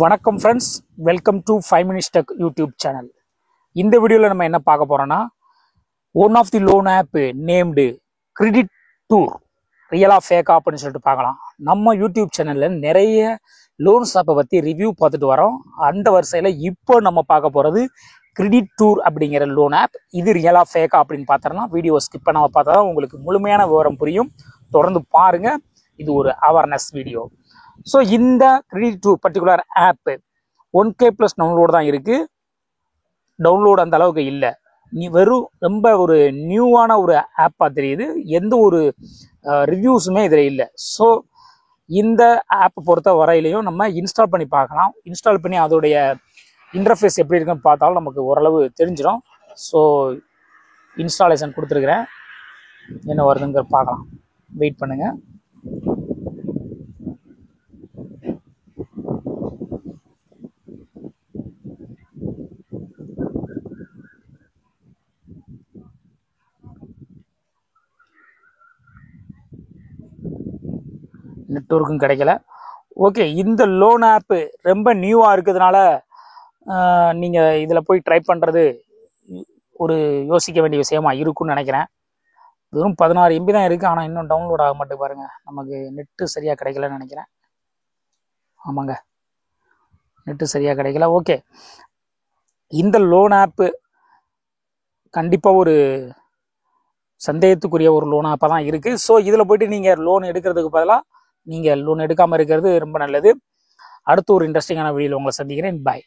வணக்கம் friends, welcome to 5 Minutes Tech YouTube channel. இந்த வீடியோவில் நம்ம என்ன பார்க்க போகிறோன்னா, one of the loan app named credit tour ரியலா ஃபேக்கா அப்படின்னு சொல்லிட்டு பார்க்கலாம். நம்ம யூடியூப் சேனலில் நிறைய லோன்ஸ் ஆப்பை பற்றி ரிவ்யூ பார்த்துட்டு வரோம். அந்த வரிசையில் இப்போ நம்ம பார்க்க போகிறது கிரெடிட் டூர் அப்படிங்கிற லோன் ஆப். இது ரியலா ஃபேக்கா அப்படின்னு பார்த்தோம்னா வீடியோ ஸ்கிப் பண்ணாமல் பார்த்தா தான் உங்களுக்கு முழுமையான விவரம் புரியும். தொடர்ந்து பாருங்கள். இது ஒரு அவேர்னஸ் வீடியோ. ஸோ இந்த கிரெடிட் டூர் பர்டிகுலர் ஆப்பு 1K+ டவுன்லோடு தான் இருக்குது. டவுன்லோடு அந்த அளவுக்கு இல்லை. வெறும் ரொம்ப ஒரு நியூவான ஒரு ஆப்பாக தெரியுது. எந்த ஒரு ரிவ்யூஸுமே இதில் இல்லை. ஸோ இந்த ஆப்பை பொறுத்த வரையிலையும் நம்ம இன்ஸ்டால் பண்ணி பார்க்கலாம். இன்ஸ்டால் பண்ணி அதோடைய இன்டர்ஃபேஸ் எப்படி இருக்குன்னு பார்த்தாலும் நமக்கு ஓரளவு தெரிஞ்சிடும். ஸோ இன்ஸ்டாலேஷன் கொடுத்துருக்குறேன். என்ன வருதுங்கிற பார்க்கலாம். வெயிட் பண்ணுங்கள். நெட்வொர்க்கும் கிடைக்கல. ஓகே, இந்த லோன் ஆப்பு ரொம்ப நியூவாக இருக்கிறதுனால நீங்கள் இதில் போய் ட்ரை பண்ணுறது ஒரு யோசிக்க வேண்டிய விஷயமா இருக்குன்னு நினைக்கிறேன். வெறும் 16 MB தான் இருக்குது. ஆனால் இன்னும் டவுன்லோட் ஆக மாட்டேங்க. பாருங்கள், நமக்கு நெட்டு சரியாக கிடைக்கலன்னு நினைக்கிறேன். ஆமாங்க, நெட்டு சரியாக கிடைக்கல. ஓகே, இந்த லோன் ஆப்பு கண்டிப்பாக ஒரு சந்தேகத்துக்குரிய ஒரு லோன் ஆப்பாக தான் இருக்குது. ஸோ இதில் போய்ட்டு நீங்கள் லோன் எடுக்கிறதுக்கு பதிலாக நீங்கள் லோன் எடுக்காமல் இருக்கிறது ரொம்ப நல்லது. அடுத்து ஒரு இன்ட்ரெஸ்டிங்கான வீடியோவில் உங்களை சந்திக்கிறேன். பாய்.